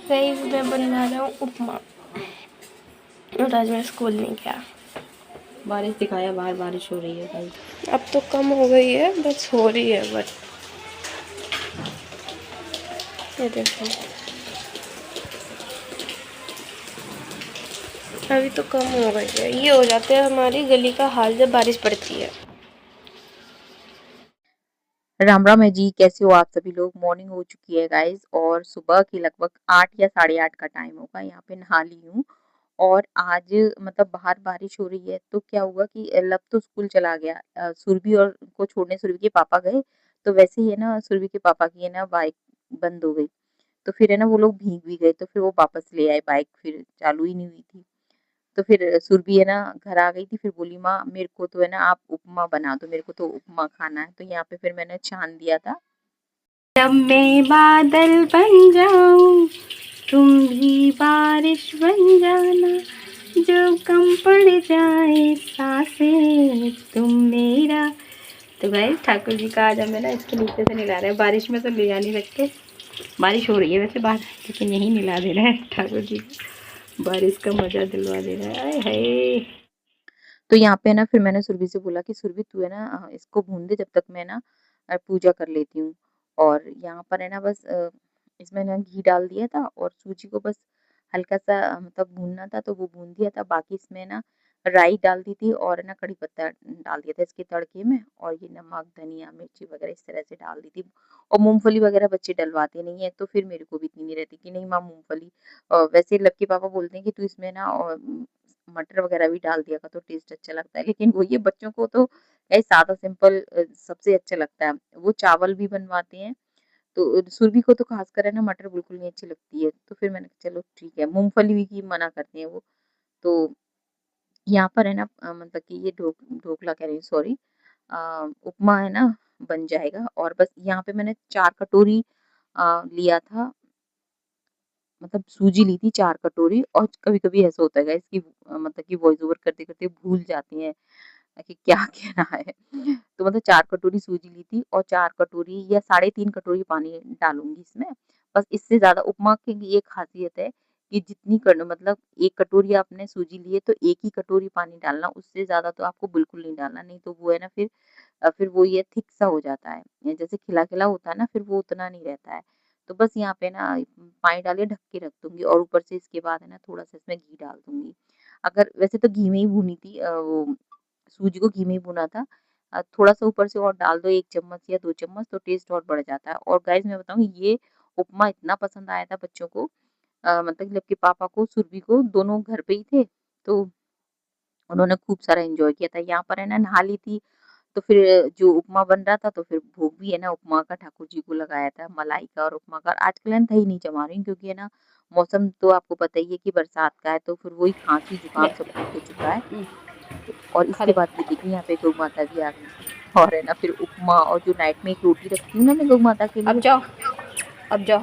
Guys मैं बना रहा हूँ उपमा और आज मैं स्कूल नहीं गया। बारिश दिखाया, बाहर बारिश हो रही है भाई। अब तो कम हो गई है, बस हो रही है। बट ये देखो अभी तो कम हो गई है। ये हो जाते हैं हमारी गली का हाल जब बारिश पड़ती है। राम राम है जी, कैसे हो आप सभी लोग। मॉर्निंग हो चुकी है गाइस और सुबह की लगभग 8 या 8:30 का टाइम होगा। यहाँ पे नहा ली हूँ और आज मतलब बाहर बारिश हो रही है तो क्या हुआ कि लब तो स्कूल चला गया। सुरभि और को छोड़ने सुरभि के पापा गए, तो वैसे ही है ना सुरभि के पापा की है ना बाइक बंद हो गई। तो फिर है ना वो लोग भीग भी गए, तो फिर वो वापस ले आए, बाइक फिर चालू ही नहीं हुई थी। तो फिर सुरभि है ना घर आ गई थी, फिर बोली माँ मेरे को तो है ना आप उपमा बना दो, मेरे को तो उपमा खाना है। तो यहाँ पे फिर मैंने छान दिया था। जब मैं बादल बन जाऊं तुम भी बारिश बन जाना, जो कम पड़ जाए सांसें तुम मेरा। तो भाई ठाकुर जी का आज हमें ना इसके नीचे से निला रहे हैं। बारिश में तो ले जा नहीं सकते, बारिश हो रही है वैसे बाहर, लेकिन यही निला दे रहे हैं ठाकुर जी को। बारिश का मजा दिलवा दे रहा है। हाय तो यहाँ पे ना फिर मैंने सुरभि से बोला कि सुरभि तू है ना इसको भून दे, जब तक मैं ना पूजा कर लेती हूँ। और यहाँ पर है ना बस इसमें ना घी डाल दिया था और सूजी को बस हल्का सा मतलब भूनना था, तो वो भून दिया था। बाकी इसमें ना राई डाल दी थी और है ना कड़ी पत्ता डाल दिया था इसके तड़के में, और ये नमक धनिया मिर्ची वगैरह इस तरह से डाल दी थी। और मूंगफली वगैरह बच्चे डलवाते नहीं है, तो फिर मेरे को भी इतनी नहीं रहती कि नहीं माँ मूंगफली। वैसे लक्की पापा बोलते हैं कि तू इसमें ना और मटर वगैरह भी डाल दिया का तो टेस्ट अच्छा लगता है, लेकिन वो ये बच्चों को तो ऐसे सादा सिंपल सबसे अच्छा लगता है। वो चावल भी बनवाते हैं, तो सुरभि को तो खासकर है ना मटर बिल्कुल नहीं अच्छी लगती है। तो फिर मैंने कहा चलो ठीक है, मूंगफली भी की मना करते हैं वो। तो यहाँ पर है ना मतलब कि ये ढोकला कह रही हूँ, सॉरी, उपमा है ना बन जाएगा। और बस यहाँ पे मैंने 4 कटोरी लिया था, मतलब सूजी ली थी 4 कटोरी। और कभी-कभी ऐसा होता है गाइस कि मतलब कि वॉइस ओवर करते-करते भूल जाती हैं कि क्या कहना है। तो मतलब 4 कटोरी सूजी ली थी और 4 कटोरी या साढ़े 3 कटोरी पानी डालूँगी इसमें। बस इससे ज़्यादा उपमा की ये ख़ासियत है कि जितनी मतलब 1 कटोरी आपने सूजी ली है तो 1 ही कटोरी पानी डालना, उससे ज़्यादा तो आपको बिल्कुल नहीं डालना, नहीं तो वो है ना फिर वो ये थिक सा हो जाता है। जैसे खिला-खिला होता है ना, फिर वो उतना नहीं रहता है। तो बस यहाँ पे ना पानी डाल के ढक के रख दूँगी और ऊपर से इसके बाद है ना थोड़ा-सा इसमें घी डाल दूँगी। अगर वैसे तो घी में ही भूनी थी, वो सूजी को घी में ही भुना था। थोड़ा-सा ऊपर से और डाल दो 1 चम्मच या 2 चम्मच, तो टेस्ट और बढ़ जाता है। और गाइस मैं बताऊँ ये उपमा इतना पसंद आया था बच्चों को, मतलब कि पापा को, सुरभि को, दोनों घर पे ही थे, तो उन्होंने खूब सारा एन्जॉय किया था। यहाँ पर है ना नहा ली थी, तो फिर जो उपमा बन रहा था तो फिर भोग भी है ना उपमा का ठाकुर जी को लगाया था, मलाई का और उपमा का। आजकल है ना दही नहीं जमा रही हूँ क्योंकि है ना मौसम तो आपको पता ही है कि बरसात का है, तो फिर वही खाँसी जुकाम सब कुछ हो चुका है। और खा इसके ले। बाद ये देखिए यहाँ पे गौ माता भी आ गई थी। और है ना फिर उपमा और जो नाइट में एक रोटी रखती हूँ ना मैं गौ माता के अब लिए, जाओ, अब जाओ।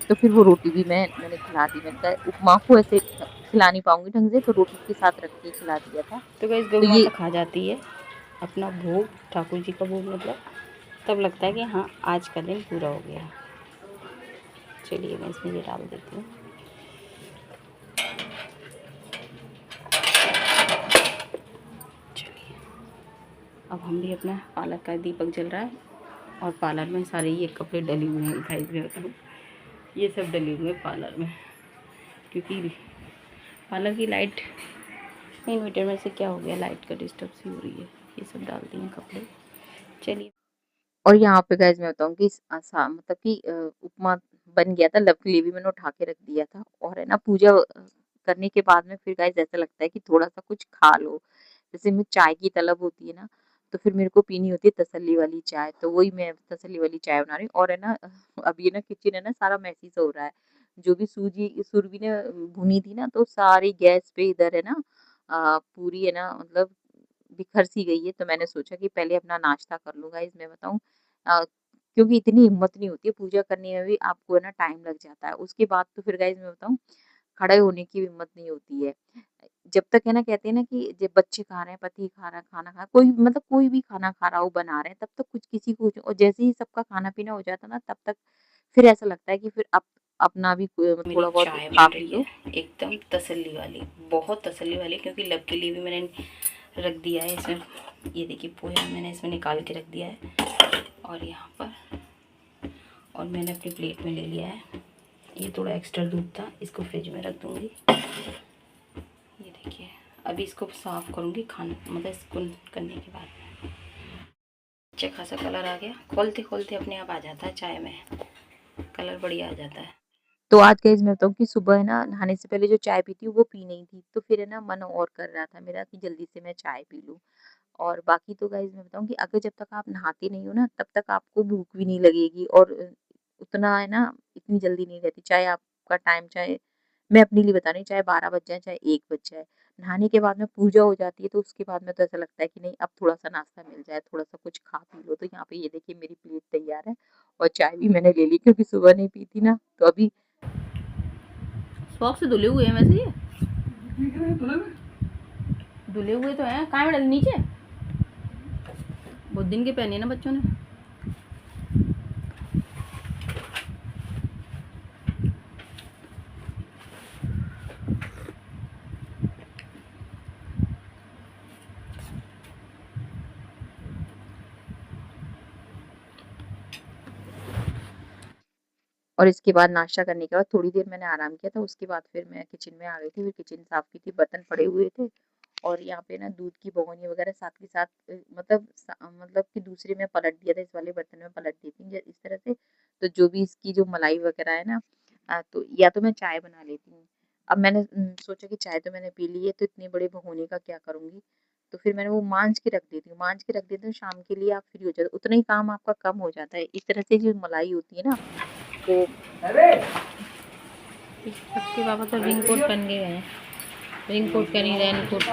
तो फिर वो रोटी भी मैंने खिला दी। मैंने कहा उपमा को ऐसे खिला नहीं पाऊंगी ढंग से, तो रोटी के साथ रख के खिला दिया था। तो गाइस गौ तो ये माता खा जाती है अपना भोग, ठाकुर जी का भोग मतलब, तब लगता है कि हाँ आज का दिन पूरा हो गया। चलिए मैं इसमें ये डाल देती हूँ। चलिए अब हम भी अपना पार्लर का दीपक जल रहा है और पार्लर में सारे ये कपड़े डले हुए हैं, दिखाई दे रहे हैं, ये सब डले हुए हैं पार्लर में, क्योंकि पार्लर की लाइट इन्वर्टर में से क्या हो गया, लाइट का डिस्टर्ब सी हो रही है। ये सब डाल दिए हैं कपड़े। चलिए और यहाँ पे गाइस मैं बताऊँ कि मतलब कि उपमा बन गया था, लब के लिए भी मैंने उठा के रख दिया था। और है ना पूजा करने के बाद में फिर गाइस ऐसा लगता है कि थोड़ा-सा कुछ खा लो। जैसे मैं चाय की तलब होती है ना, तो फिर मेरे को पीनी होती है तसल्ली वाली चाय, तो वही मैं तसल्ली वाली चाय बना रही हूँ। और है ना अब ये ना किचन है ना सारा मेसी सा हो रहा है। जो भी सूजी सुरभि ने भुनी थी ना, तो सारी गैस पे इधर है ना पूरी है ना मतलब बिखर सी गई है। तो मैंने सोचा कि पहले अपना नाश्ता कर लूँ गाइस मैं बताऊँ, क्योंकि इतनी हिम्मत नहीं होती है पूजा करने में, भी आपको है ना टाइम लग जाता है। उसके बाद तो फिर गाइस मैं बताऊँ खड़े होने की हिम्मत नहीं होती है। जब तक है ना कहते हैं ना कि जब बच्चे खा रहे हैं, पति खा रहा है, खाना खा कोई मतलब कोई भी खाना खा रहा हो, बना रहे हैं, तब तक कुछ किसी को, और जैसे ही सबका खाना-पीना हो जाता है ना, तब तक फिर ऐसा लगता है कि फिर अब अपना भी मेरी थोड़ा बहुत चाय खा बन पी रही लो। है एकदम तसल्ली वाली, बहुत तसल्ली वाली, क्योंकि लब के लिए भी मैंने रख दिया है इसमें। ये देखिए पोहा मैंने इसमें निकाल के रख दिया है, और यहाँ पर, और मैंने अपनी प्लेट में ले लिया है। ये थोड़ा एक्स्ट्रा दूध था, इसको फ्रिज में रख दूँगी। ये देखिए, अभी इसको साफ़ करूँगी खाना, मतलब इसको करने के बाद अच्छा खासा कलर आ गया। खोलते खोलते अपने आप आ जाता है चाय में, कलर बढ़िया आ जाता है। तो आज गाइस मैं बताऊँ कि सुबह है ना नहाने से पहले जो चाय पीती हूँ वो पी नहीं थी, तो फिर है ना मन और कर रहा था मेरा कि जल्दी से मैं चाय पी लूँ। और बाकी तो गाइस मैं बताऊँ कि अगर जब तक आप नहाते नहीं हो ना तब तक आपको भूख भी नहीं लगेगी, और उतना है ना इतनी जल्दी नहीं रहती, चाहे आपका टाइम, चाहे मैं अपने लिए बता रही हूँ, चाहे 12 बज जाए चाहे 1 बज जाए। नहाने के बाद में पूजा हो जाती है तो उसके बाद में तो ऐसा लगता है कि नहीं अब थोड़ा-सा नाश्ता मिल जाए, थोड़ा-सा कुछ खा पी लो। तो यहाँ पे ये देखिए मेरी प्लेट तैयार है और चाय भी मैंने ले ली क्योंकि सुबह नहीं पी थी ना, तो अभी सॉक्स से धुले हुए हैं वैसे ये धुले हुए तो हैं, कहाँ में डाले नीचे, बहुत दिन के पहने हैं ना बच्चों ने। और इसके बाद नाश्ता करने के बाद थोड़ी देर मैंने आराम किया था, उसके बाद फिर मैं किचन में आ गई थी, फिर किचन साफ की थी, बर्तन पड़े हुए थे और यहाँ पे ना दूध की भगोनी वगैरह साथ के साथ मतलब कि दूसरे में पलट दिया था, इस वाले बर्तन में पलट दी थी इस तरह से। तो जो भी इसकी जो मलाई वगैरह है ना, तो या तो मैं चाय बना लेती हूँ। अब मैंने सोचा कि चाय तो मैंने पी ली है तो इतने बड़े भगोने का क्या करूँगी, तो फिर मैंने वो मांझ के रख देती हूँ, मांझ के रख देती हूँ, शाम के लिए आप फ्री हो जाते, उतना ही काम आपका कम हो जाता है। इस तरह से जो मलाई होती है ना, तो सबके पापा तो रिंग कोट पहन के गए हैं, रिंग कोट का नहीं, रैन कोट।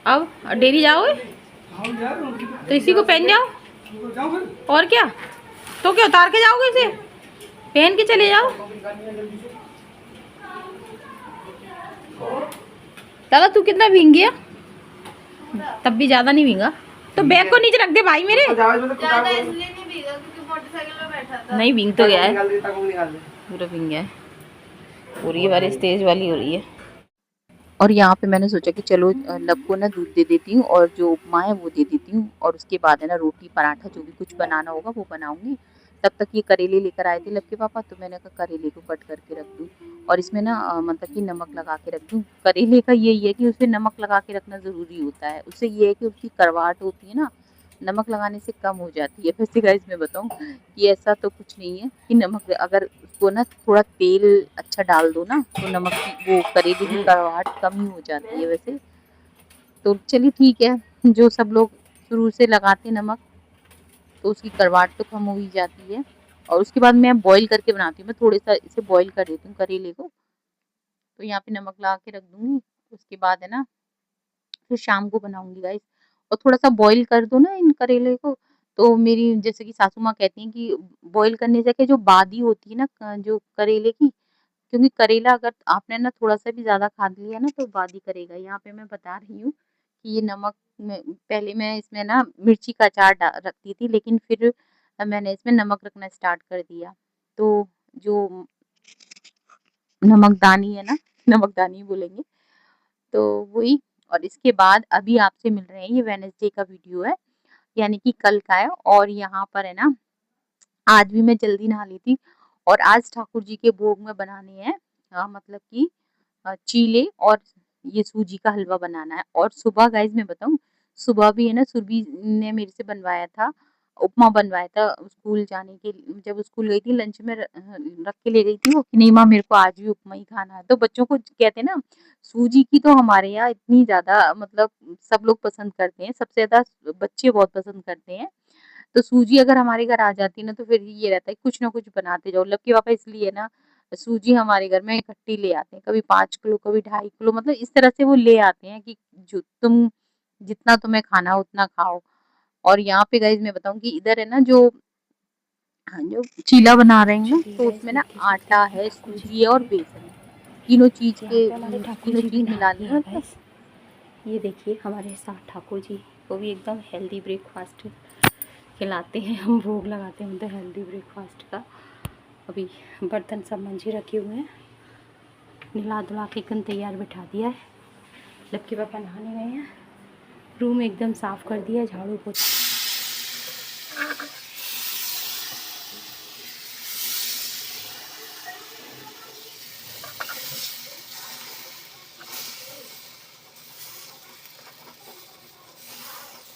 अब डेली जाओगे तो इसी को पहन जाओ, और क्या, तो क्या उतार के जाओगे इसे, पहन के चले जाओ। दादा तू कितना भीग गया, तब भी ज्यादा नहीं भीगा, तो बैग को नीचे रख दे भाई मेरे। ज्यादा इसलिए नहीं भीगा क्योंकि मोटरसाइकिल में बैठा था। नहीं भीग तो गया है, पूरा भीग गया है, हो रही है बारिश, तेज वाली हो रही है। और यहाँ पे मैंने सोचा कि चलो लब को ना दूध दे देती हूँ और जो उपमा है वो दे देती हूँ, और उसके बाद है ना रोटी पराठा जो भी कुछ बनाना होगा वो बनाऊंगी। तब तक ये करेले लेकर आए थे लब के पापा, तो मैंने कहा करेले को कट करके रख दूँ और इसमें ना मतलब कि नमक लगा के रख दूँ। करेले का यही है कि उसमें नमक लगा के रखना ज़रूरी होता है, उससे ये है कि उसकी करवाहट होती है ना, नमक लगाने से कम हो जाती है। वैसे गाइस मैं बताऊँ कि ऐसा तो कुछ नहीं है कि नमक, अगर उसको ना थोड़ा तेल अच्छा डाल दो ना तो नमक की वो करेले की कड़वाहट कम ही हो जाती है वैसे। तो चलिए ठीक है, जो सब लोग शुरू से लगाते नमक तो उसकी कड़वाहट तो कम हो ही जाती है। और उसके बाद मैं बॉईल करके बनाती हूँ, मैं थोड़ा सा इसे बॉईल कर देती हूँ करेले को, तो यहाँ पे नमक लगा के रख दूंगी। उसके बाद है ना फिर शाम को बनाऊंगी गाइस। और थोड़ा सा बॉईल कर दो ना इन करेले को, तो मेरी जैसे कि सासू माँ कहती हैं कि बॉईल करने से क्या जो बादी होती है ना जो करेले की, क्योंकि करेला अगर आपने ना थोड़ा-सा भी ज़्यादा खा लिया ना तो वादी करेगा। यहाँ पे मैं बता रही हूँ कि ये नमक में पहले मैं इसमें ना मिर्ची का अचार रखती थी, लेकिन फिर मैंने इसमें नमक रखना स्टार्ट कर दिया। तो जो नमकदानी है ना, नमकदानी बोलेंगे, तो वही। और इसके बाद अभी आपसे मिल रहे हैं, ये वेडनेसडे का वीडियो है, यानी कि कल का है। और यहाँ पर है ना आज भी मैं जल्दी नहा ली थी और आज ठाकुर जी के भोग में बनाने हैं मतलब कि चीले और ये सूजी का हलवा बनाना है। और सुबह गाइस मैं बताऊं, सुबह भी है ना सुरभि ने मेरे से बनवाया था, उपमा बनवाया था स्कूल जाने के, जब स्कूल गई थी लंच में रख के ले गई थी वो कि नहीं माँ मेरे को आज भी उपमा ही खाना है। तो बच्चों को कहते हैं ना, सूजी की तो हमारे यहाँ इतनी ज्यादा मतलब सब लोग पसंद करते हैं, सबसे ज्यादा बच्चे बहुत पसंद करते हैं। तो सूजी अगर हमारे घर आ जाती है ना तो फिर ये रहता है कुछ ना कुछ बनाते जाओ। लकी पापा इसलिए ना सूजी हमारे घर में इकट्ठी ले आते हैं, कभी 5 किलो कभी 2.5 किलो, मतलब इस तरह से वो ले आते हैं कि जो तुम जितना तुम्हें खाना हो उतना खाओ। और यहाँ पे गाइज मैं बताऊँ कि इधर है ना जो हाँ जो चीला बना रहे हैं ना, चलिए तो गाइस उसमें ना देखिए चलते आटा हैं है, ठाकुर जी सूजी है के और लिए। बेसन है, तीनों चीज यहाँ के पे हमारे ठाकुर तीनों जी भी चीज नहा मिला लिए ली हैं है मतलब। गाइस। ये देखिए हमारे साथ ठाकुर जी को भी एकदम हेल्दी ब्रेकफास्ट खिलाते हैं, हम भोग लगाते हैं उनका हेल्दी ब्रेकफास्ट का। अभी बर्तन सब मंझे रखे हुए हैं, नहा धुला के एकदम तैयार बिठा दिया है। लक्की पापा नहाने गए हैं, रूम एकदम साफ़ कर दिया, झाड़ू पोछा।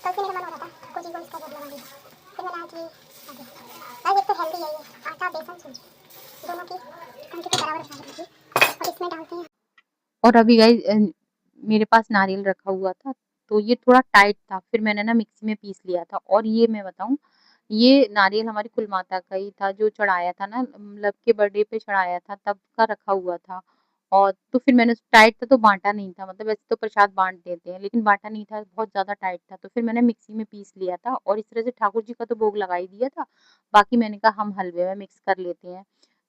कल से मेरा मन हो रहा था कोचिंग को इसका बोर्ड लगा दिया, फिर मैंने आज ये आज एक तो हेल्दी है ये आटा बेसन सूजी दोनों की क्वांटिटी बराबर बना रखी और इसमें डालते हैं। और अभी गाइस मेरे पास नारियल रखा हुआ था, तो ये थोड़ा टाइट था, फिर मैंने ना मिक्सी में पीस लिया था। और ये मैं बताऊँ, ये नारियल हमारी कुल माता का ही था, जो चढ़ाया था ना, मतलब के बर्थडे पे चढ़ाया था, तब का रखा हुआ था। और तो फिर मैंने टाइट था तो बाँटा नहीं था, मतलब वैसे तो प्रसाद बाँट देते हैं, लेकिन बाँटा नहीं था, बहुत ज़्यादा टाइट था, तो फिर मैंने मिक्सी में पीस लिया था और इस तरह से ठाकुर जी का तो भोग लगा ही दिया था। बाकी मैंने कहा हम हलवे में मिक्स कर लेते हैं,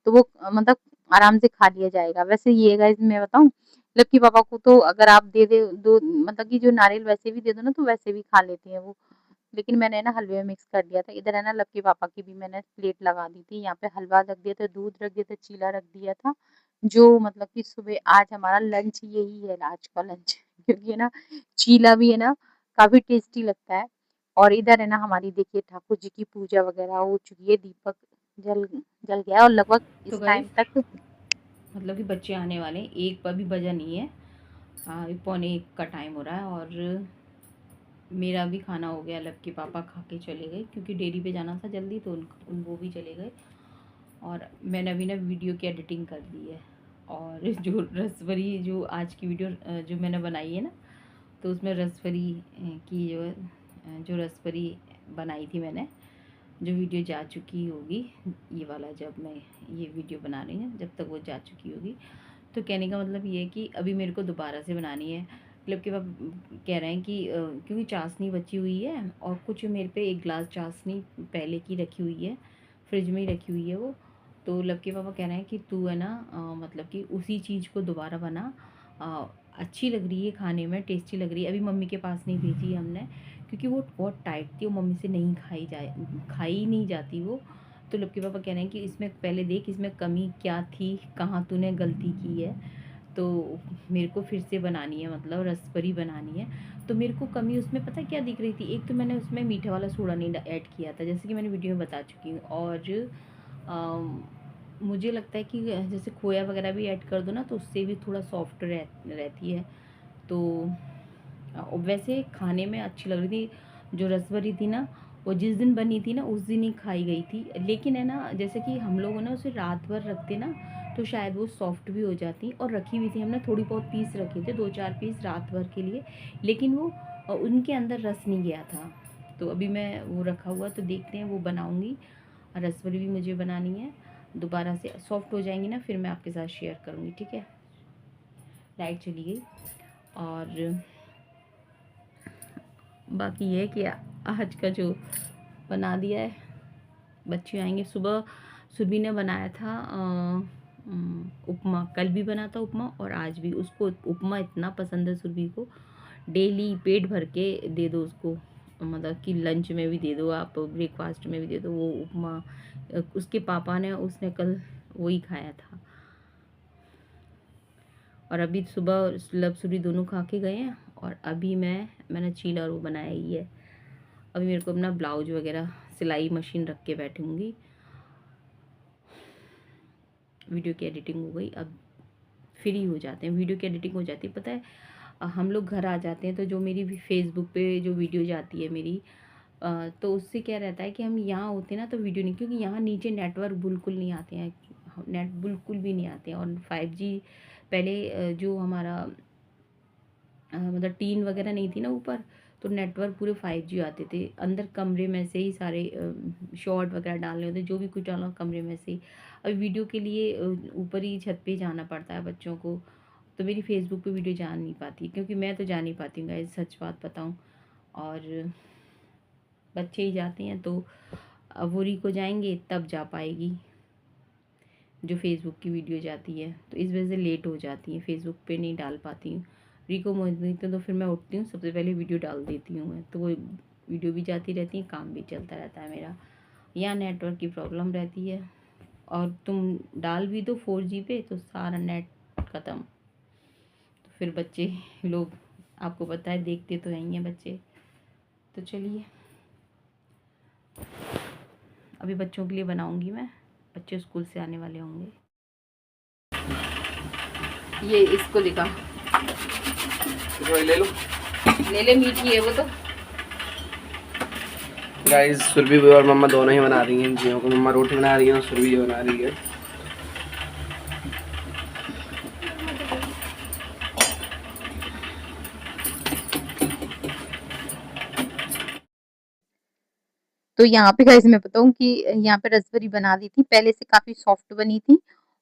तो वो मतलब आराम से खा लिया जाएगा। वैसे ये गाइस मैं बताऊँ, लक्की पापा को तो अगर आप दो मतलब कि जो नारियल वैसे भी दे दो ना, तो वैसे भी खा लेते हैं वो। लेकिन मैंने ना हलवे में मिक्स कर दिया था। इधर है ना लक्की पापा की भी मैंने प्लेट लगा दी थी। यहाँ पे हलवा रख दिया था, दूध रख दिया था, चीला रख दिया था। जो मतलब कि सुबह आज हमारा लंच यही है, आज का लंच क्योंकि है ना चीला भी है ना काफ़ी टेस्टी लगता है। और इधर है ना हमारी देखिए ठाकुर जी की पूजा वगैरह हो चुकी है, दीपक जल जल गया है और लगभग तो इस टाइम गाइस तक मतलब कि बच्चे आने वाले हैं, 1 अभी बजा नहीं है, पौने 1 का टाइम हो रहा है। और मेरा भी खाना हो गया, लक्की पापा खा के चले गए क्योंकि डेयरी पे जाना था जल्दी, तो वो भी चले गए। और मैंने अभी ना वीडियो की एडिटिंग कर दी है। और जो रसभरी जो आज की वीडियो जो मैंने बनाई है ना, तो उसमें रसभरी की जो रसभरी बनाई थी मैंने, जो वीडियो जा चुकी होगी, ये वाला जब मैं ये वीडियो बना रही हूँ, जब तक वो जा चुकी होगी, तो कहने का मतलब ये है कि अभी मेरे को दोबारा से बनानी है। मतलब कि अब कह रहे हैं कि क्योंकि चाशनी बची हुई है और कुछ मेरे पे 1 गिलास चाशनी पहले की रखी हुई है, फ्रिज में ही रखी हुई है वो। तो लक्की पापा कह रहे हैं कि तू है ना मतलब कि उसी चीज़ को दोबारा बना, अच्छी लग रही है खाने में, टेस्टी लग रही है। अभी मम्मी के पास नहीं भेजी हमने क्योंकि वो बहुत टाइट थी, वो मम्मी से नहीं खाई नहीं जाती वो। तो लक्की पापा कह रहे हैं कि इसमें पहले देख इसमें कमी क्या थी, कहाँ तूने गलती की है। तो मेरे को फिर से बनानी है, मतलब रसभरी बनानी है। तो मेरे को कमी उसमें पता है क्या दिख रही थी, एक तो मैंने उसमें मीठा वाला सोडा नहीं ऐड किया था, जैसे कि मैंने वीडियो में बता चुकी हूँ। और मुझे लगता है कि जैसे खोया वगैरह भी ऐड कर दो ना, तो उससे भी थोड़ा सॉफ्ट रहती है। तो वैसे खाने में अच्छी लग रही थी। जो रसभरी थी ना, वो जिस दिन बनी थी ना उस दिन ही खाई गई थी। लेकिन है ना जैसे कि हम लोग ना उसे रात भर रखते ना, तो शायद वो सॉफ्ट भी हो जाती। और रखी हुई थी हमने, थोड़ी बहुत पीस रखे थे, 2-4 पीस रात भर के लिए, लेकिन वो उनके अंदर रस नहीं गया था। तो अभी मैं वो रखा हुआ, तो देखते हैं वो बनाऊँगी। रसभरी भी मुझे बनानी है, दोबारा से सॉफ्ट हो जाएंगी ना, फिर मैं आपके साथ शेयर करूँगी, ठीक है। लाइट चली गई। और बाकी ये है कि आज का जो बना दिया है, बच्चे आएंगे। सुबह सुरभि ने बनाया था उपमा, कल भी बना था उपमा और आज भी। उसको उपमा इतना पसंद है सुरभि को, डेली पेट भर के दे दो उसको, मतलब कि लंच में भी दे दो आप, ब्रेकफास्ट में भी दे दो वो उपमा। उसके पापा ने उसने कल वही खाया था। और अभी सुबह लब सुरभि दोनों खा के गए हैं। और अभी मैंने चीला और वो बनाया ही है। अभी मेरे को अपना ब्लाउज वगैरह सिलाई मशीन रख के बैठूंगी। वीडियो की एडिटिंग हो गई, अब फ्री हो जाते हैं, वीडियो की एडिटिंग हो जाती है। पता है हम लोग घर आ जाते हैं, तो जो मेरी फेसबुक पे जो वीडियो जाती है मेरी, तो उससे क्या रहता है कि हम यहाँ होते हैं ना, तो वीडियो नहीं, क्योंकि यहाँ नीचे नेटवर्क बिल्कुल नहीं आते हैं, नेट बिल्कुल भी नहीं आते हैं। और 5G पहले जो हमारा मतलब टीन वगैरह नहीं थी ना ऊपर, तो नेटवर्क पूरे 5G आते थे। अंदर कमरे में से ही सारे शॉर्ट वगैरह डालने होते, जो भी कुछ डालना कमरे में से ही। अभी वीडियो के लिए ऊपर ही छत पे जाना पड़ता है बच्चों को, तो मेरी फेसबुक पे वीडियो जा नहीं पाती, क्योंकि मैं तो जा नहीं पाती हूँ गाइस, सच बात बताऊँ। और बच्चे ही जाते हैं, तो अब वो रिको जाएंगे तब जा पाएगी जो फेसबुक की वीडियो जाती है, तो इस वजह से लेट हो जाती है, फेसबुक पे नहीं डाल पाती हूँ। रिको मोहित तो फिर मैं उठती हूँ सबसे पहले वीडियो डाल देती हूँ मैं, तो वो वीडियो भी जाती रहती है, काम भी चलता रहता है मेरा। यहाँ नेटवर्क की प्रॉब्लम रहती है। और तुम डाल भी दो 4G पे तो सारा नेट ख़त्म। तो फिर बच्चे लोग, आपको पता है, देखते तो हैं ही हैं बच्चे। तो चलिए अभी बच्चों के लिए बनाऊंगी मैं, बच्चे स्कूल से आने वाले होंगे। ये इसको दिखा, ले लो। ले मीठी है वो तो। गाइस सुरभि और मम्मा दोनों ही बना रही हैं इन चीज़ों को। मम्मा रोटी बना रही है और सुरभि बना रही है। तो यहाँ पे गाइस मैं बताऊँ कि यहाँ पे रसभरी बना दी थी, पहले से काफ़ी सॉफ्ट बनी थी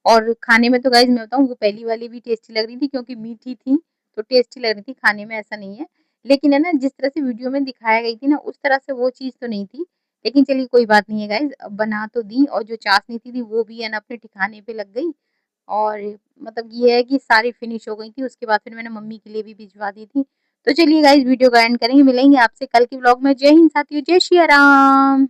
और खाने में तो गाइस मैं बताऊँ वो पहली वाली भी टेस्टी लग रही थी क्योंकि मीठी थी तो टेस्टी लग रही थी खाने में, ऐसा नहीं है। लेकिन है ना जिस तरह से वीडियो में दिखाया गई थी ना उस तरह से वो चीज़ तो नहीं थी। लेकिन चलिए कोई बात नहीं है गाइस, बना तो दी और जो चाशनी थी वो भी है ना अपने ठिकाने पे लग गई। और मतलब ये है कि सारी फिनिश हो गई थी, उसके बाद फिर मैंने मम्मी के लिए भी भिजवा दी थी। तो चलिए गाइस वीडियो का एंड करेंगे, मिलेंगे आपसे कल के व्लॉग में। जय हिंद साथियों, जय श्री राम।